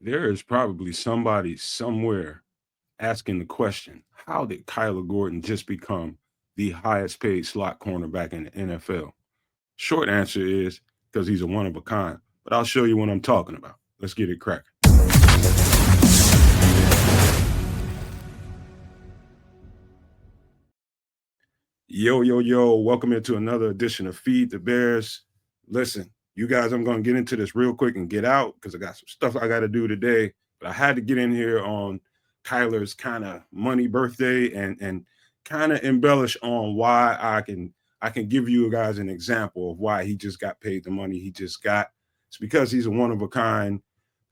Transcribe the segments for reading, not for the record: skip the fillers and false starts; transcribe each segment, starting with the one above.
There is probably somebody somewhere asking the question, how did Kyler Gordon just become the highest paid slot cornerback in the NFL? Short answer is because he's a one of a kind, but I'll show you what I'm talking about. Let's get it cracking. Yo, yo, yo, welcome into another edition of Feed the Bears. Listen, you guys, I'm going to get into this real quick and get out because I got some stuff I got to do today. But I had to get in here on Kyler's kind of money birthday and kind of embellish on why I can give you guys an example of why he just got paid the money he just got. It's because he's a one of a kind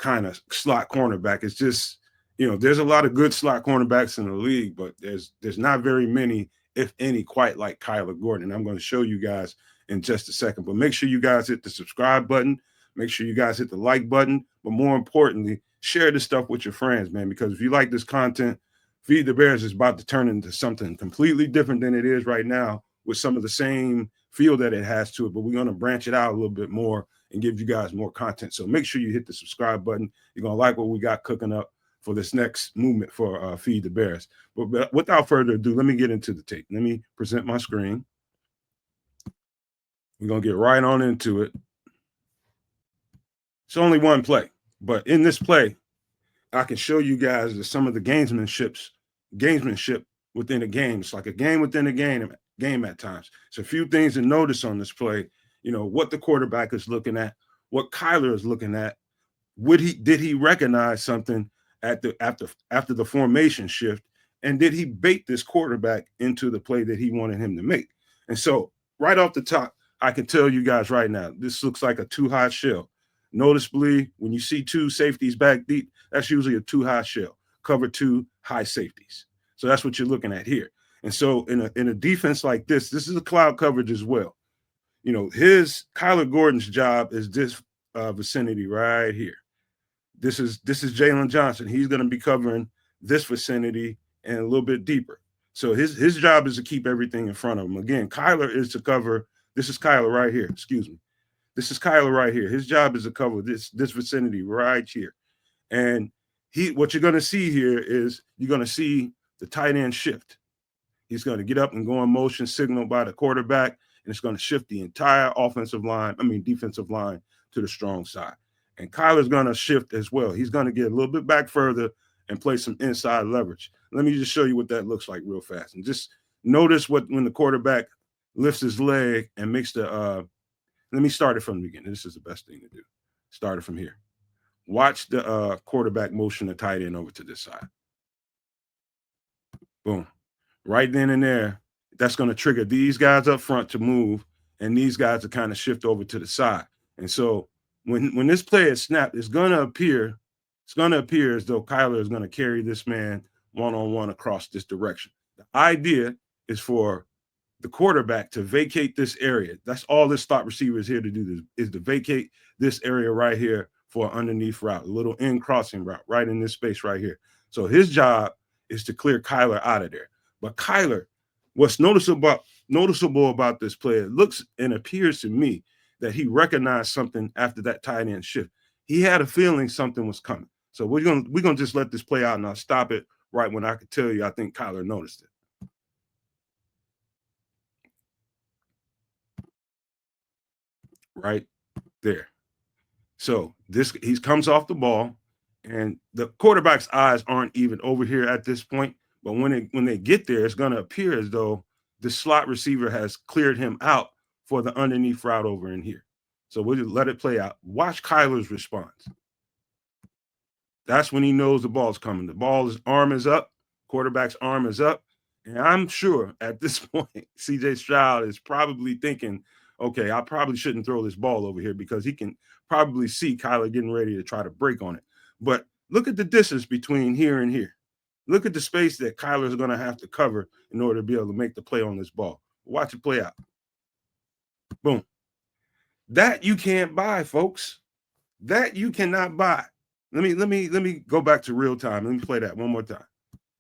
of slot cornerback. It's just, there's a lot of good slot cornerbacks in the league, but there's not very many, if any, quite like Kyler Gordon. And I'm going to show you guys in just a second. But make sure you guys hit the subscribe button. Make sure you guys hit the like button. But more importantly, share this stuff with your friends, man, because if you like this content, Feed the Bears is about to turn into something completely different than it is right now with some of the same feel that it has to it. But we're going to branch it out a little bit more and give you guys more content. So make sure you hit the subscribe button. You're going to like what we got cooking up for this next movement for Feed the Bears. But without further ado, let me get into the tape. Let me present my screen. We're going to get right on into it. It's only one play, but in this play, I can show you guys some of the gamesmanship within a game. It's like a game within a game at times. It's a few things to notice on this play. What the quarterback is looking at, what Kyler is looking at. Did he recognize something after the formation shift, and did he bait this quarterback into the play that he wanted him to make? And so right off the top, I can tell you guys right now, this looks like a too high shell. Noticeably, when you see two safeties back deep, that's usually a too high shell. Cover two high safeties. So that's what you're looking at here. And so in a defense like this is a cloud coverage as well. Kyler Gordon's job is this vicinity right here. This is Jalen Johnson. He's going to be covering this vicinity and a little bit deeper. So his job is to keep everything in front of him. Again, Kyler is to cover. This is Kyler right here. Excuse me. This is Kyler right here. His job is to cover this vicinity right here. And what you're going to see here is you're going to see the tight end shift. He's going to get up and go in motion signaled by the quarterback, and it's going to shift the entire defensive line to the strong side. And Kyler's going to shift as well. He's going to get a little bit back further and play some inside leverage. Let me just show you what that looks like real fast. And just notice when the quarterback lifts his leg and makes the let me start it from the beginning. This is the best thing to do. Start it from here. Watch the quarterback motion the tight end over to this side. Boom. Right then and there, that's going to trigger these guys up front to move and these guys to kind of shift over to the side. And so when this play is snapped, it's going to appear as though Kyler is going to carry this man one-on-one across this direction. The idea is for the quarterback to vacate this area. That's all this slot receiver is here to do, is to vacate this area right here for an underneath route, a little in crossing route right in this space right here. So his job is to clear Kyler out of there. But Kyler, what's noticeable about this play, it looks and appears to me that he recognized something after that tight end shift. He had a feeling something was coming. So we're gonna just let this play out, and I'll stop it right when I could tell you I think Kyler noticed it. Right there. So he comes off the ball, and the quarterback's eyes aren't even over here at this point. But when they get there, it's going to appear as though the slot receiver has cleared him out for the underneath route over in here. So we'll just let it play out. Watch Kyler's response. That's when he knows the ball's coming. Arm is up, quarterback's arm is up. And I'm sure at this point, CJ Stroud is probably thinking, okay, I probably shouldn't throw this ball over here because he can probably see Kyler getting ready to try to break on it. But look at the distance between here and here. Look at the space that Kyler is going to have to cover in order to be able to make the play on this ball. Watch it play out. Boom. That you can't buy, folks. That you cannot buy. Let me go back to real time. Let me play that one more time.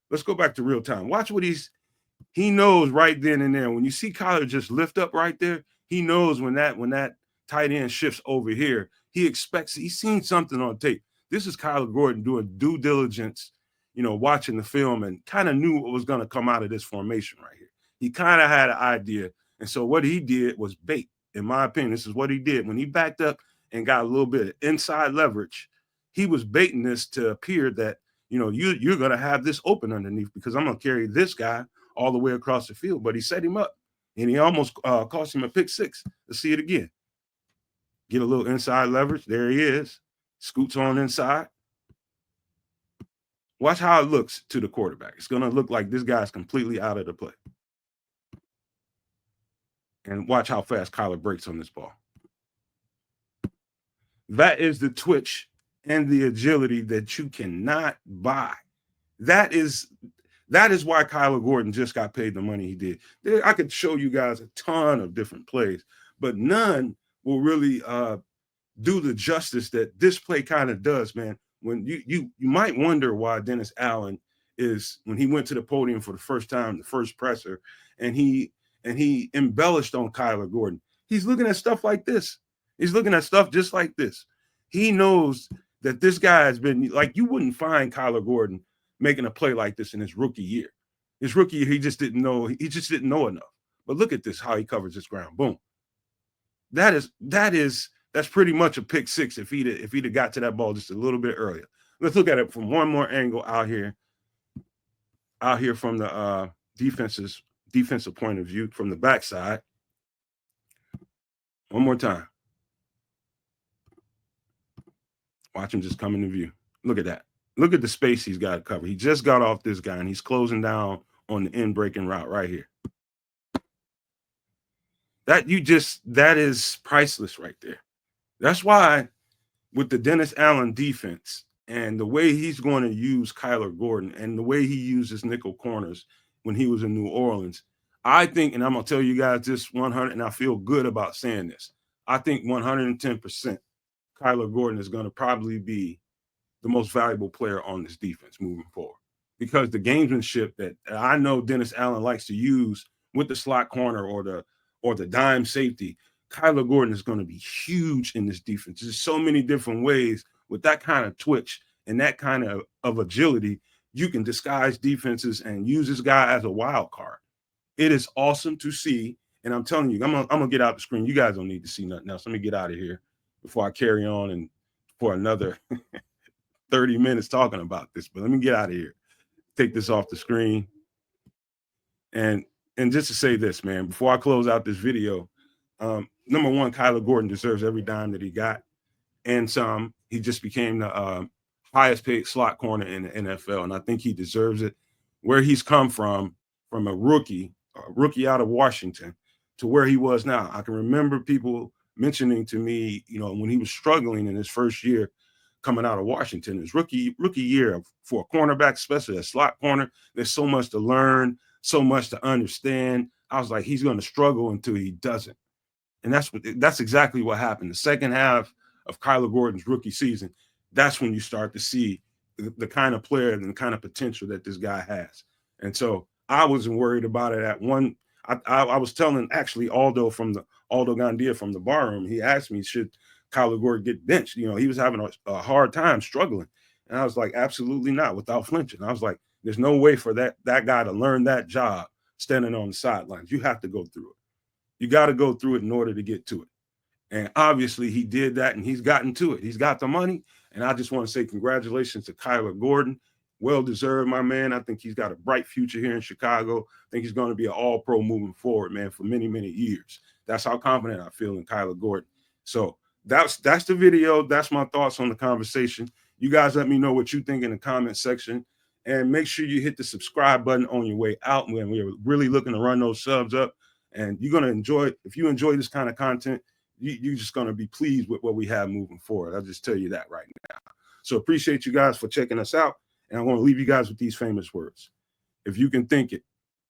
Let's go back to real time. Watch what he knows right then and there. When you see Kyler just lift up right there, he knows when that tight end shifts over here, he's seen something on tape. This is Kyler Gordon doing due diligence, watching the film and kind of knew what was going to come out of this formation right here. He kind of had an idea. And so what he did was bait. In my opinion, this is what he did. When he backed up and got a little bit of inside leverage, he was baiting this to appear that, you're going to have this open underneath because I'm going to carry this guy all the way across the field. But he set him up, and he almost cost him a pick six. Let's see it again. Get a little inside leverage. There he is. Scoots on inside. Watch how it looks to the quarterback. It's going to look like this guy's completely out of the play. And watch how fast Kyler breaks on this ball. That is the twitch and the agility that you cannot buy. That is why Kyler Gordon just got paid the money he did. I could show you guys a ton of different plays, but none will really do the justice that this play kind of does, man. When you might wonder why Dennis Allen is, when he went to the podium for the first time, the first presser, and he embellished on Kyler Gordon. He's looking at stuff like this. He's looking at stuff just like this. He knows that this guy has been, like, you wouldn't find Kyler Gordon making a play like this in his rookie year. His rookie year, he just didn't know enough. But look at this, how he covers this ground. Boom. That's pretty much a pick six if he'd have got to that ball just a little bit earlier. Let's look at it from one more angle out here from the defensive point of view, from the backside. One more time. Watch him just come into view. Look at that. Look at the space he's got to cover. He just got off this guy, and he's closing down on the end breaking route right here. That is priceless right there. That's why with the Dennis Allen defense and the way he's going to use Kyler Gordon and the way he uses nickel corners when he was in New Orleans, I think, and I'm going to tell you guys this 100, and I feel good about saying this, I think 110% Kyler Gordon is going to probably be the most valuable player on this defense moving forward, because the gamesmanship that I know Dennis Allen likes to use with the slot corner or the dime safety, Kyler Gordon is going to be huge in this defense. There's so many different ways with that kind of twitch and that kind of agility, you can disguise defenses and use this guy as a wild card. It is awesome to see. And I'm telling you, I'm gonna get out the screen. You guys don't need to see nothing else. Let me get out of here before I carry on and for another 30 minutes talking about this. But let me get out of here. Take this off the screen. And just to say this, man, before I close out this video, number one, Kyler Gordon deserves every dime that he got and some. He just became the highest paid slot corner in the NFL, and I think he deserves it. Where he's come from a rookie out of Washington to where he was now. I can remember people mentioning to me, when he was struggling in his first year coming out of Washington, his rookie year for a cornerback, especially a slot corner, there's so much to learn, so much to understand. I was like, he's going to struggle until he doesn't. And that's exactly what happened. The second half of Kyler Gordon's rookie season, that's when you start to see the kind of player and the kind of potential that this guy has. And so I wasn't worried about it at one. I was telling actually Aldo Gandia from the bar room, he asked me, should Kyler Gordon get benched? He was having a hard time struggling. And I was like, absolutely not, without flinching. I was like, there's no way for that guy to learn that job standing on the sidelines. You have to go through it. You got to go through it in order to get to it. And obviously he did that, and he's gotten to it. He's got the money. And I just want to say congratulations to Kyler Gordon. Well-deserved, my man. I think he's got a bright future here in Chicago. I think he's going to be an all-pro moving forward, man, for many, many years. That's how confident I feel in Kyler Gordon. So that's the video. That's my thoughts on the conversation. You guys let me know what you think in the comment section. And make sure you hit the subscribe button on your way out. When we're really looking to run those subs up. And you're going to enjoy it. If you enjoy this kind of content, you're just going to be pleased with what we have moving forward. I'll just tell you that right now. So appreciate you guys for checking us out. And I want to leave you guys with these famous words. If you can think it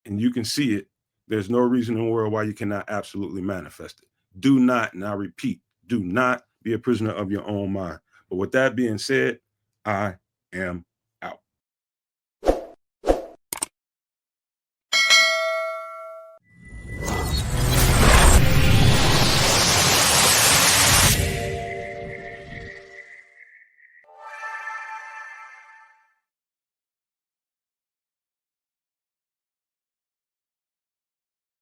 and you can see it, there's no reason in the world why you cannot absolutely manifest it. Do not, and I repeat, do not be a prisoner of your own mind. But with that being said, I am